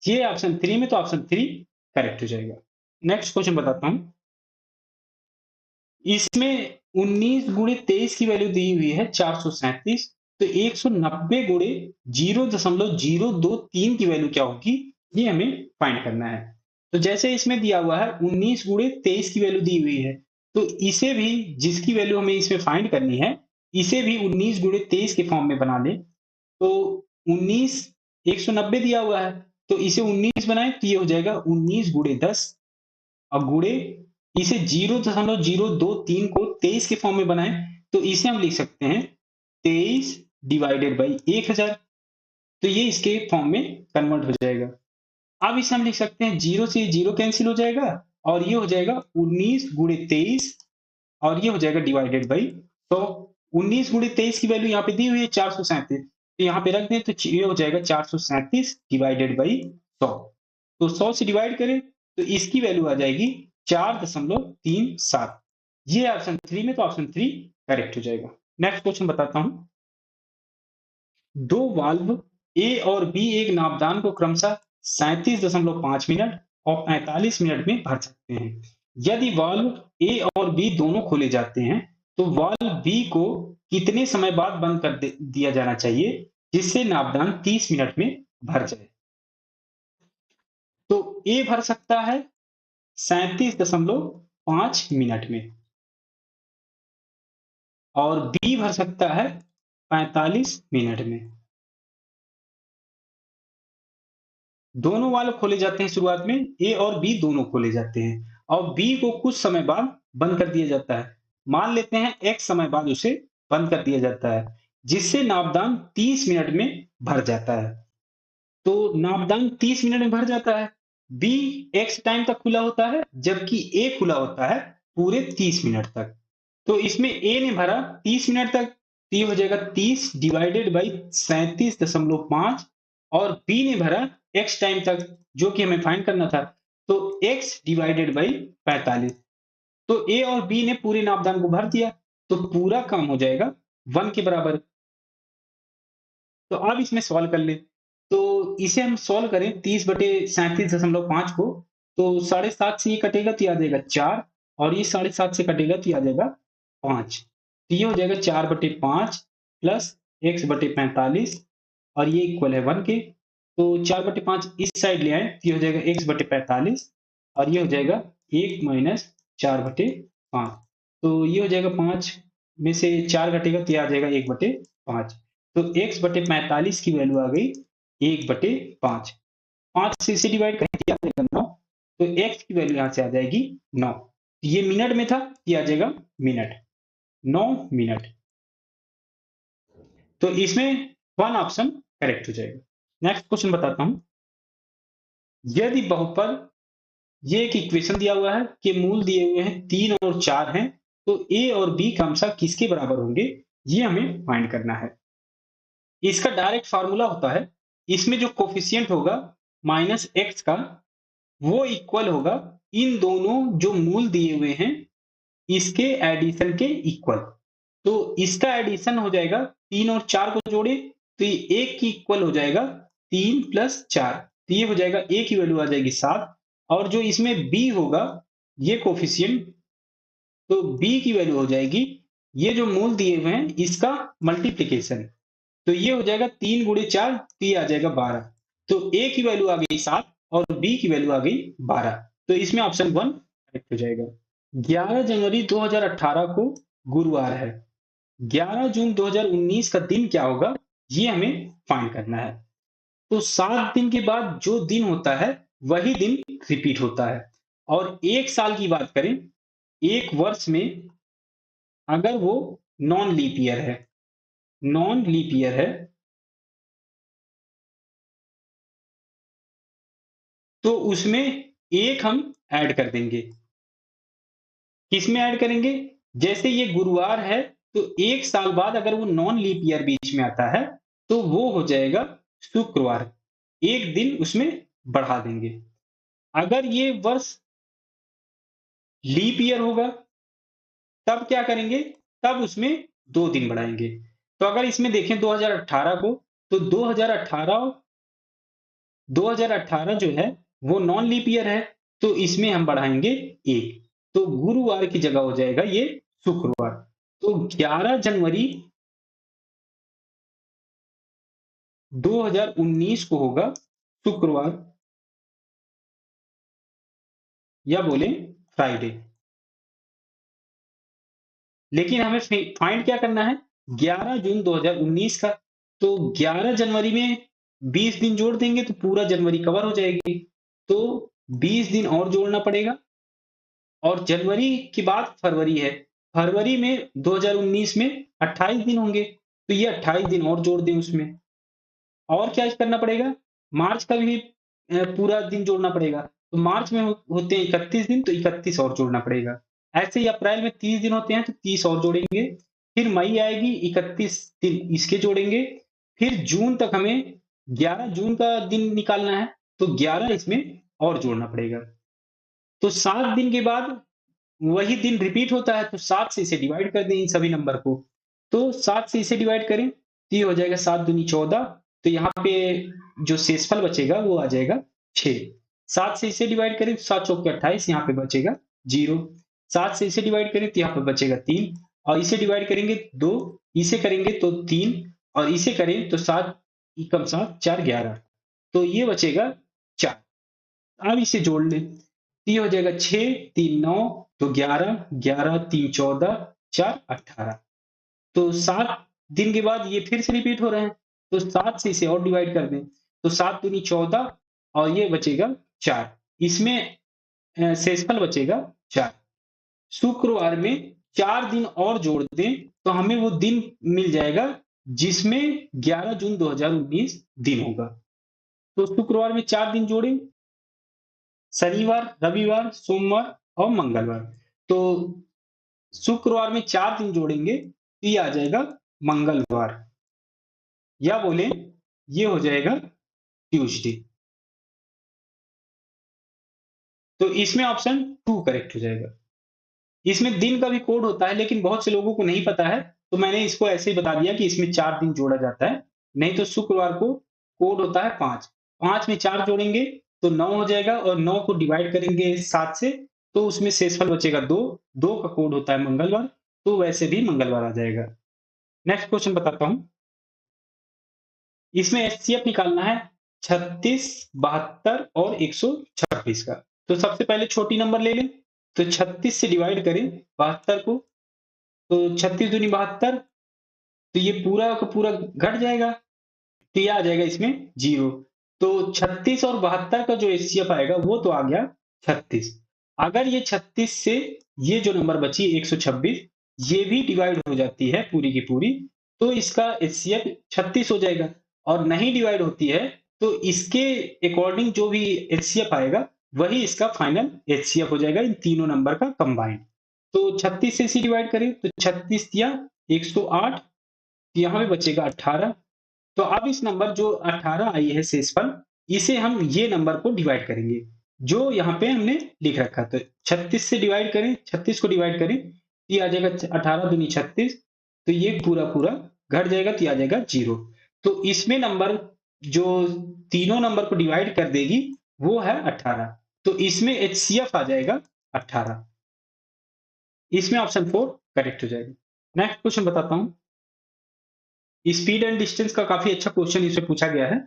ये ऑप्शन 3 में, तो ऑप्शन 3 करेक्ट हो जाएगा। नेक्स्ट क्वेश्चन बताता हूं। इसमें 19 गुणे 23 की वैल्यू दी हुई है 437, तो 190 गुणे 0.023 की वैल्यू क्या होगी, ये हमें फाइंड करना है। तो जैसे इसमें दिया हुआ है 19 गुणे 23 की वैल्यू दी हुई है, तो इसे भी जिसकी वैल्यू हमें इसमें फाइंड करनी है, इसे भी 19 गुणे 23 के फॉर्म में बना लें। तो 19 190 दिया हुआ है, तो इसे 19 बनाए तो ये हो जाएगा 19 गुणे 10 और गुणे इसे 0.023 को 23 के फॉर्म में बनाएं तो इसे हम लिख सकते हैं 23 डिवाइडेड बाई 1000। तो ये इसके फॉर्म में कन्वर्ट हो जाएगा। अब इसे हम लिख सकते हैं 0 से 0 कैंसिल हो जाएगा और ये हो जाएगा 19 गुणे 23 और ये हो जाएगा डिवाइडेड बाई 100। 19 गुणे 23 की वैल्यू यहाँ पे दी हुई है 437, तो यहाँ पे रख दें तो ये हो जाएगा 437 डिवाइडेड बाई 100। तो 100 से डिवाइड करें तो इसकी वैल्यू आ जाएगी 4.37। ये ऑप्शन 3 में, तो ऑप्शन 3 करेक्ट हो जाएगा। नेक्स्ट क्वेश्चन बताता हूं। दो वाल्व ए और बी एक नापदान को क्रमशः 37.5 मिनट और 45 मिनट में भर सकते हैं। यदि वाल्व ए और बी दोनों खोले जाते हैं तो वाल्व बी को कितने समय बाद बंद कर दिया जाना चाहिए जिससे नापदान 30 मिनट में भर जाए। तो ए भर सकता है 37.5 मिनट में और बी भर सकता है 45 मिनट में। दोनों वाल्व खोले जाते हैं शुरुआत में, ए और बी दोनों खोले जाते हैं और बी को कुछ समय बाद बंद कर दिया जाता है। मान लेते हैं एक्स समय बाद उसे बंद कर दिया जाता है जिससे नापदान 30 मिनट में भर जाता है। तो नापदान 30 मिनट में भर जाता है, बी एक्स टाइम तक खुला होता है जबकि ए खुला होता है पूरे 30 मिनट तक। तो इसमें ए ने भरा 30 मिनट तक, तो ये हो जाएगा 30 डिवाइडेड बाई 37.5 और बी ने भरा एक्स टाइम तक जो कि हमें फाइंड करना था, तो एक्स डिवाइडेड बाई 45। तो ए और बी ने पूरे नापदान को भर दिया तो पूरा काम हो जाएगा 1 के बराबर। तो अब इसमें सॉल्व कर ले, तो इसे हम सॉल्व करें 30/37.5 को, तो 7.5 से ये कटेगा तो ये आ जाएगा 4 और ये 7.5 से कटेगा तो ये आ जाएगा 5। तो ये हो जाएगा 4/5 प्लस x/45 और ये इक्वल है 1 के। तो 4/5 इस साइड ले आए तो ये हो जाएगा x/45 और ये हो जाएगा 1 माइनस 4/5। तो ये हो जाएगा 5 में से 4 घटेगा तो ये आ जाएगा 1/5। तो x/45 की वैल्यू आ गई 1/5। 5 से इसे डिवाइड करें आ जाएगा 9, तो x की वैल्यू यहाँ से आ जाएगी 9। ये मिनट में था, ये आ जाएगा मिनट, 9 मिनट। तो इसमें 1 ऑप्शन करेक्ट हो जाएगा। नेक्स्ट क्वेश्चन बताता हूं। यदि बहुपद, ये एक इक्वेशन दिया हुआ है कि मूल दिए हुए हैं 3 और 4 हैं, तो a और b क्रमशः किसके बराबर होंगे, ये हमें फाइंड करना है। इसका डायरेक्ट फार्मूला होता है, इसमें जो कोफिशिएंट होगा माइनस एक्स का वो इक्वल होगा इन दोनों जो मूल दिए हुए हैं इसके एडिशन के इक्वल। तो इसका एडिशन हो जाएगा 3 और 4 को जोड़े तो ये 1 की इक्वल हो जाएगा 3 प्लस 4, तो ये हो जाएगा a की वैल्यू आ जाएगी 7 और जो इसमें b होगा ये कोफिशिएंट, तो b की वैल्यू हो जाएगी ये जो मूल दिए हुए हैं इसका मल्टीप्लीकेशन। तो ये हो जाएगा 3 गुणे 4 तो ये आ जाएगा 12। तो a की वैल्यू आ गई 7 और b की वैल्यू आ गई 12। तो इसमें ऑप्शन 1 करेक्ट हो जाएगा। 11 जनवरी 2018 को गुरुवार है, 11 जून 2019 का दिन क्या होगा ये हमें फाइंड करना है। तो 7 दिन के बाद जो दिन होता है वही दिन रिपीट होता है। और एक साल की बात करें, एक वर्ष में अगर वो नॉन लीप ईयर है, नॉन लीप ईयर है तो उसमें एक हम ऐड कर देंगे। किसमें ऐड करेंगे, जैसे ये गुरुवार है तो एक साल बाद अगर वो नॉन लीप ईयर बीच में आता है तो वो हो जाएगा शुक्रवार, एक दिन उसमें बढ़ा देंगे। अगर ये वर्ष लीप ईयर होगा तब क्या करेंगे, तब उसमें 2 दिन बढ़ाएंगे। तो अगर इसमें देखें 2018 को, तो 2018 जो है वो नॉन लीप ईयर है तो इसमें हम बढ़ाएंगे 1, तो गुरुवार की जगह हो जाएगा ये शुक्रवार। तो 11 जनवरी 2019 को होगा शुक्रवार या बोले फ्राइडे। लेकिन हमें फाइंड क्या करना है, 11 जून 2019 का। तो 11 जनवरी में 20 दिन जोड़ देंगे तो पूरा जनवरी कवर हो जाएगी, तो 20 दिन और जोड़ना पड़ेगा और जनवरी के बाद फरवरी है। फरवरी में 2019 में 28 दिन होंगे, तो ये 28 दिन और जोड़ दें उसमें। और क्या करना पड़ेगा? मार्च का भी पूरा दिन जोड़ना पड़ेगा। तो मार्च में होते हैं 31 दिन, तो 31 और जोड़ना पड़ेगा। ऐसे ही अप्रैल में 30 दिन होते हैं, तो 30 और जोड़ेंगे। फिर मई आएगी, 31 दिन इसके जोड़ेंगे। फिर जून तक हमें 11 जून का दिन निकालना है, तो 11 इसमें और जोड़ना पड़ेगा। तो 7 दिन के बाद वही दिन रिपीट होता है, तो 7 से इसे डिवाइड कर दें इन सभी नंबर को। तो 7 से इसे डिवाइड करें, तो ये हो जाएगा 7 दूनी 14, तो यहाँ पे जो शेषफल बचेगा वो आ जाएगा 6। 7 से इसे डिवाइड करें तो 7 चौके 28, यहाँ पे बचेगा 0। 7 से इसे डिवाइड करें तो यहाँ पे बचेगा 3, और इसे डिवाइड करेंगे 2, इसे करेंगे तो 3, और इसे करें तो 7 एकम 7 4 11, तो ये बचेगा 4। अब इसे जोड़ लें, तो ये हो जाएगा 6 3 9, तो 11 11 3 14 4 18। तो 7 दिन के बाद ये फिर से रिपीट हो रहे हैं, तो 7 से इसे और डिवाइड कर दें, तो 7 दूनी 14, और ये बचेगा 4। इसमें शेषफल बचेगा 4। शुक्रवार में 4 दिन और जोड़ दें, तो हमें वो दिन मिल जाएगा जिसमें 11 जून 2019 दिन होगा। तो शुक्रवार में 4 दिन जोड़ें, शनिवार, रविवार, सोमवार और मंगलवार। तो शुक्रवार में 4 दिन जोड़ेंगे, तो ये आ जाएगा मंगलवार, या बोले ये हो जाएगा ट्यूसडे। तो इसमें ऑप्शन 2 करेक्ट हो जाएगा। इसमें दिन का भी कोड होता है, लेकिन बहुत से लोगों को नहीं पता है, तो मैंने इसको ऐसे ही बता दिया कि इसमें 4 दिन जोड़ा जाता है। नहीं तो शुक्रवार को कोड होता है 5। 5 में 4 जोड़ेंगे तो 9 हो जाएगा, और 9 को डिवाइड करेंगे 7 से, तो उसमें शेषफल बचेगा 2। 2 का कोड होता है मंगलवार, तो वैसे भी मंगलवार आ जाएगा। नेक्स्ट क्वेश्चन बताता हूँ। इसमें एचसीएफ निकालना है 36, 72 और 126 का। तो सबसे पहले छोटी नंबर ले लें, तो 36 से डिवाइड करें 72 को, तो 36 दूनी 72, तो ये पूरा का पूरा घट जाएगा, तो ये आ जाएगा इसमें 0। तो 36 और 72 का जो एचसीएफ आएगा वो तो आ गया 36। अगर ये 36 से ये जो नंबर बची 126, ये भी डिवाइड हो जाती है पूरी की पूरी, तो इसका एचसीएफ 36 हो जाएगा। और नहीं डिवाइड होती है, तो इसके अकॉर्डिंग जो भी एचसीएफ आएगा वही इसका फाइनल एचसीएफ हो जाएगा, इन तीनों नंबर का कंबाइंड। तो 36 से इसे डिवाइड करें, तो 36 दिया 108, यहाँ पे बचेगा 18। तो अब इस नंबर जो 18 आई है शेषफल, इसे हम ये नंबर को डिवाइड करेंगे जो यहाँ पे हमने लिख रखा। तो 36 से डिवाइड करें, 36 को डिवाइड करें, ये आ जाएगा 18 दूनी 36, तो ये पूरा पूरा घट जाएगा, तो ये आ जाएगा 0। तो इसमें नंबर जो तीनों नंबर को डिवाइड कर देगी वो है 18, तो इसमें एचसीएफ आ जाएगा 18। इसमें ऑप्शन 4 करेक्ट हो जाएगा। नेक्स्ट क्वेश्चन बताता हूँ। स्पीड एंड डिस्टेंस का काफी अच्छा क्वेश्चन इसमें पूछा गया है।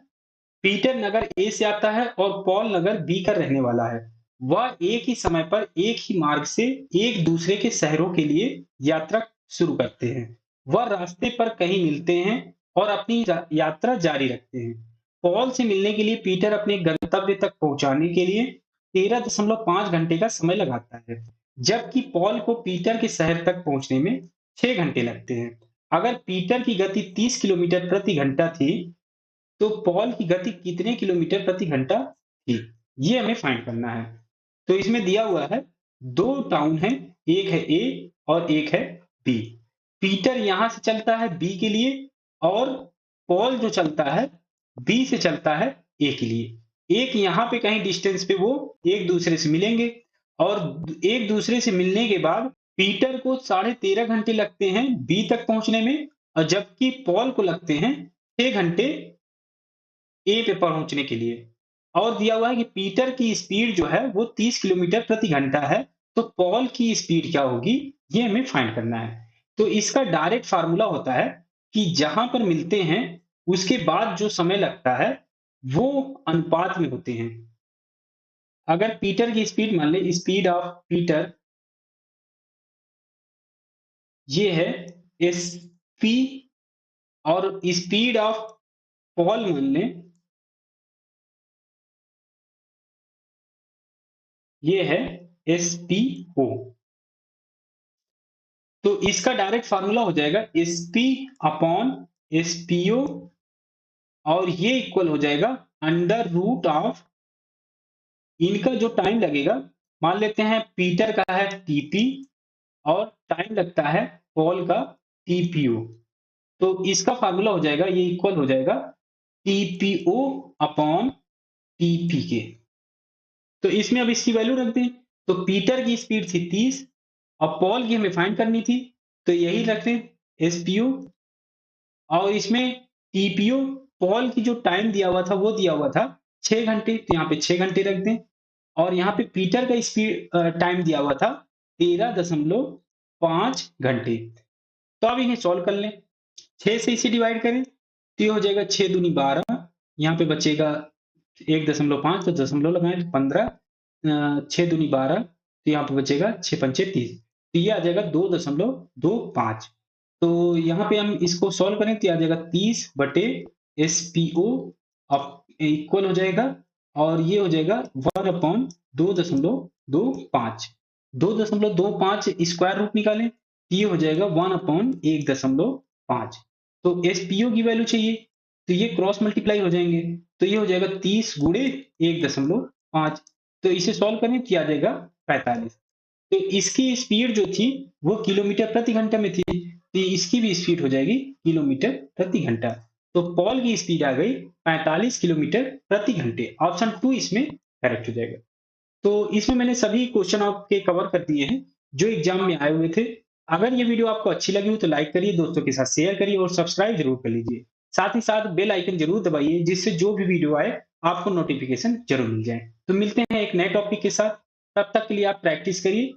पीटर नगर ए से आता है और पॉल नगर बी का रहने वाला है। वह एक ही समय पर एक ही मार्ग से एक दूसरे के शहरों के लिए यात्रा शुरू करते हैं। वह रास्ते पर कहीं मिलते हैं और अपनी यात्रा जारी रखते हैं। पॉल से मिलने के लिए पीटर अपने गंतव्य तक पहुंचाने के लिए 13.5 घंटे का समय लगाता है, जबकि पॉल को पीटर के शहर तक पहुंचने में 6 घंटे लगते हैं। अगर पीटर की गति 30 किलोमीटर प्रति घंटा थी, तो पॉल की गति कितने किलोमीटर प्रति घंटा थी? ये हमें फाइंड करना है। तो इसमें दिया हुआ है 2 टाउन है, एक है ए और एक है बी। पीटर यहां से चलता है बी के लिए, और पॉल जो चलता है बी से चलता है ए के लिए। एक यहाँ पे कहीं डिस्टेंस पे वो एक दूसरे से मिलेंगे, और एक दूसरे से मिलने के बाद पीटर को 13.5 घंटे लगते हैं बी तक पहुंचने में, और जबकि पॉल को लगते हैं 6 घंटे ए पे पहुंचने के लिए। और दिया हुआ है कि पीटर की स्पीड जो है वो 30 किलोमीटर प्रति घंटा है, तो पॉल की स्पीड क्या होगी, ये हमें फाइंड करना है। तो इसका डायरेक्ट फार्मूला होता है कि जहां पर मिलते हैं उसके बाद जो समय लगता है वो अनुपात में होते हैं। अगर पीटर की स्पीड मान ले, स्पीड ऑफ पीटर ये है एस पी, और स्पीड ऑफ पॉल मान लें ये है SPO। तो इसका डायरेक्ट फार्मूला हो जाएगा SP अपॉन SPO, और ये इक्वल हो जाएगा अंडर रूट ऑफ इनका जो टाइम लगेगा, मान लेते हैं पीटर का है TP और टाइम लगता है पॉल का TPO। तो इसका फार्मूला हो जाएगा, ये इक्वल हो जाएगा TPO अपॉन TP के। तो इसमें अब इसकी वैल्यू रख दें, तो पीटर की स्पीड थी 30 और पॉल की हमें फाइंड करनी थी, तो यही रख दें SPO, और इसमें TPO पॉल की जो टाइम दिया हुआ था वो दिया हुआ था 6 घंटे, तो यहाँ पे 6 घंटे रख दें, और यहाँ पे पीटर का स्पीड टाइम दिया हुआ था 13.5 घंटे। तो अब इन्हें सॉल्व कर लें, 6 से इसे डिवाइड करें तो ये हो जाएगा 6 दूनी 12, यहाँ पे बचेगा 1.5, तो दशमलव लगाएं तो 15, 6 दूनी 12, तो यहाँ पे बचेगा 6 पंचे 30, तो ये आ जाएगा 2.25। तो यहाँ पे हम इसको सॉल्व करें तो ये आ जाएगा 30 बटे SPO इक्वल हो जाएगा, और ये हो जाएगा 1 अपॉन 2.25। 2.25 स्क्वायर रूट निकालें, ये हो जाएगा 1 अपॉन 1.5। तो SPO की वैल्यू चाहिए, तो ये क्रॉस मल्टीप्लाई हो जाएंगे, तो ये हो जाएगा 30 गुणे 1.5। तो इसे सॉल्व करें तो आ जाएगा 45। तो इसकी स्पीड जो थी वो किलोमीटर प्रति घंटा में थी, तो इसकी भी स्पीड हो जाएगी किलोमीटर प्रति घंटा। तो पॉल की स्पीड आ गई 45 किलोमीटर प्रति घंटे। ऑप्शन 2 इसमें करेक्ट हो जाएगा। तो इसमें मैंने सभी क्वेश्चन आपके कवर कर दिए हैं जो एग्जाम में आए हुए थे। अगर ये वीडियो आपको अच्छी लगी हो तो लाइक करिए, दोस्तों के साथ शेयर करिए और सब्सक्राइब जरूर कर लीजिए। साथ ही साथ बेल आइकन जरूर दबाइए, जिससे जो भी वीडियो आए आपको नोटिफिकेशन जरूर मिल जाए। तो मिलते हैं एक नए टॉपिक के साथ, तब तक के लिए आप प्रैक्टिस करिए।